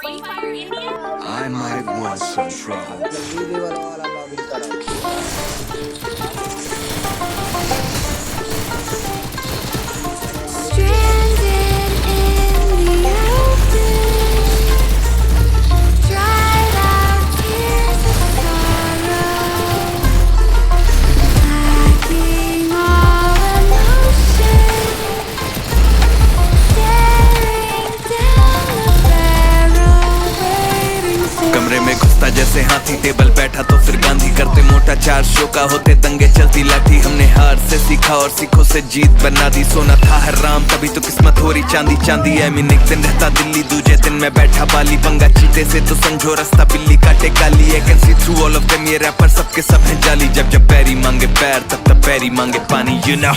I might want some trouble. जल्दी वाला login करा। Stranded in the open, dried out tears of sorrow, lacking all emotion, staring down the barrel, waiting for कमरे में घुसता जैसे हाथी, टेबल बैठा तो फिर गांधी, करते मोटा 4 शो का होते दंगे, चलती लाठी। हमने हार से सीखा और सीखों से जीत बना दी। सोना था हराम तभी तो किस्मत हो रही चांदी चांदी। आई मीन एक दिन रहता दिल्ली, दूजे दिन मैं बैठा बाली। पंगा चीते से तो समझो रास्ता बिल्ली काटे काली। I can see through all of them, ये रैपर सबके सब हैं जाली। जब जब पैरी मांगे पैर तब तब पैरी मांगे पानी, यू नो।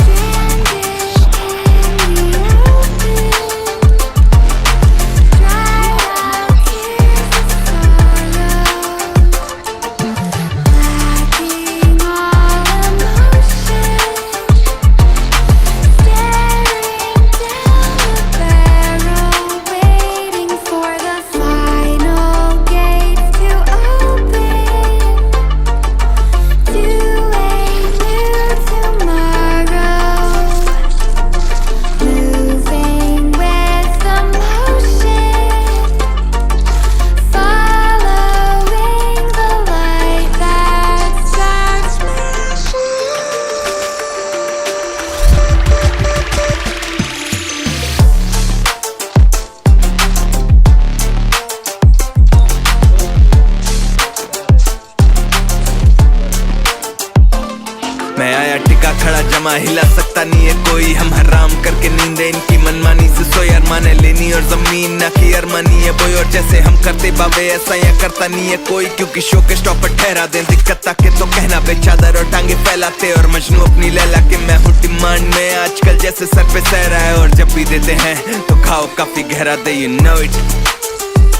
मैं आया टिका खड़ा जमा, हिला सकता नहीं है कोई। हम हराम करके नींदे इनकी मनमानी से सोई। अरमाने लेनी और जमीन ना की अरमानी है बोई। और जैसे हम करते बाबे ऐसा या करता नहीं है कोई। क्योंकि शो के स्टॉपर ठहरा दे दिक्कत ताके तो कहना बे चादर और टांगे फैलाते। और मजनू अपनी लैला के मैं हूँ डिमांड में आजकल, जैसे सर पे सह रहा है। और जब भी देते हैं तो खाओ काफी गहरा दे, you know it।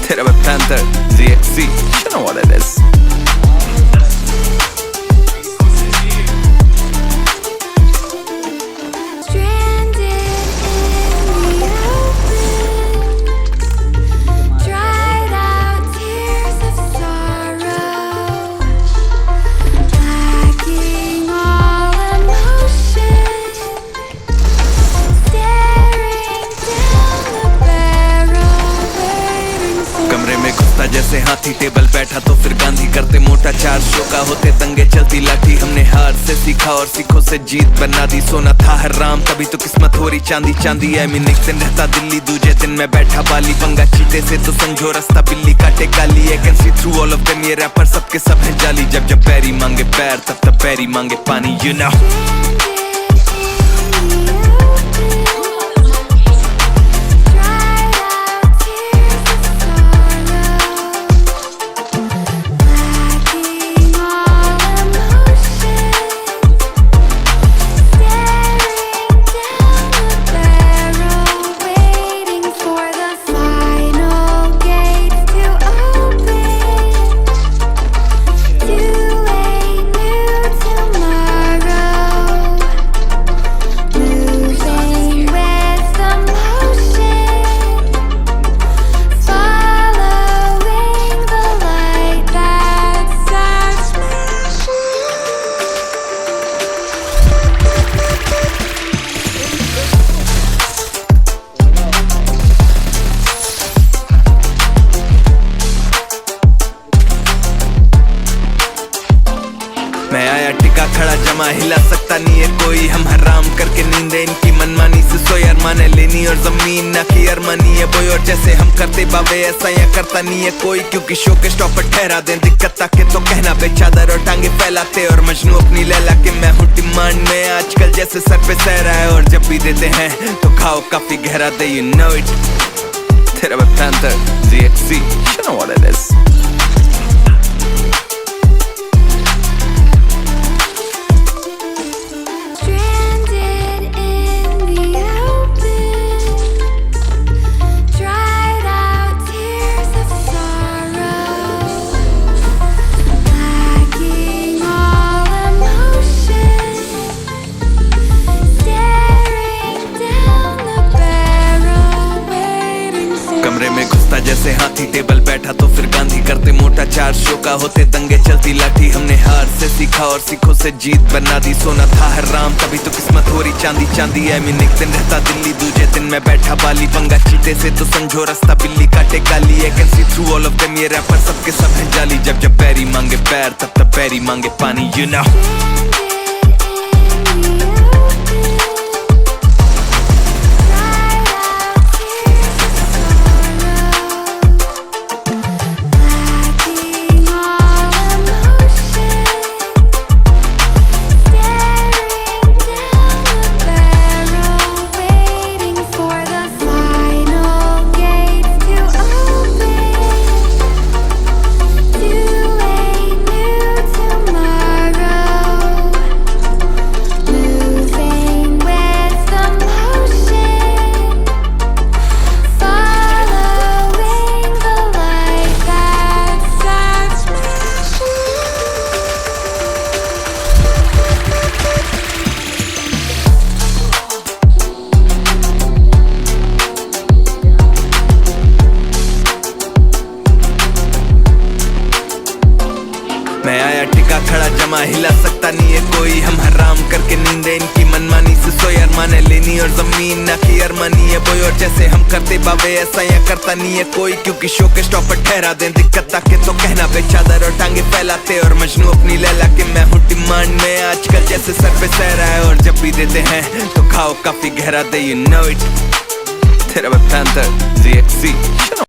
तेरा मैं panther ZXC, you know what it is। जैसे हाथी, टेबल बैठा तो फिर गांधी, करते मोटा 4 शो का होते दंगे, चलती लाठी। हमने हार से सीखा और सीखों से जीत बना दी। सोना था हराम तभी तो किस्मत हो रही चांदी चांदी। आई मीन एक दिन रहता दिल्ली, दूजे दिन मैं बैठा बाली। पंगा चीते से तो समझो रास्ता बिल्ली काटे काली। I can see through all of them, ये रैपर सबके सब हैं जाली। जब जब पैरी मांगे पैर तब तब पैरी मांगे पानी, यू नो। मैं आया टिका खड़ा जमा, हिला सकता नहीं है कोई। हम हराम करके नींदे इनकी मनमानी से सोई। अरमाने लेनी और जमीन ना की अरमानी है बोई। और जैसे हम करते बाबे ऐसा या करता नहीं है कोई। क्योंकि शो के स्टॉपर ठहरा दे दिक्कत ताके तो कहना बे चादर और टांगे फैलाते। और मजनू अपनी लैला के मैं हूँ डिमांड में आजकल, जैसे सर पे सह रहा है। और जब भी देते हैं तो खाओ काफी गहरा दे, you know it। तेरा मैं panther ZXC, you know what it is। जैसे हाथी, टेबल था तो फिर गांधी करते मोटा 4 शो का, होते दंगे चलती लाठी। हमने हार से सीखा और सीखों से जीत बना दी। सोना था हराम तभी तो किस्मत हो रही चांदी चांदी। आई मीन एक दिन रहता दिल्ली, दूजे दिन मैं बैठा बाली। पंगा चीते से तो समझो रास्ता बिल्ली काटे काली। I can see through all of them, ये रैपर सबके सब हैं जाली। जब जब पैरी मांगे पैर तब तब पैरी मांगे पानी, you know। मैं आया टिका खड़ा जमा, हिला सकता नहीं है कोई। हम हराम करके नींदे इनकी मनमानी से सोए। अरमाने लेनी और जमीन ना की अरमानी है बोई। और जैसे हम करते बाबे ऐसा या करता नहीं है कोई, क्योंकि शो के स्टॉप पर ठहरा दें दिक्कत ताकि तो कहना बेचादर और टांगे फैलाते। और मजनू अपनी लैला के मैं हूँ डिमांड में आजकल, जैसे सर पे सहरा है। और जब भी देते हैं तो खाओ काफी गहरा दे, you know it। तेरा पैंथर ZXC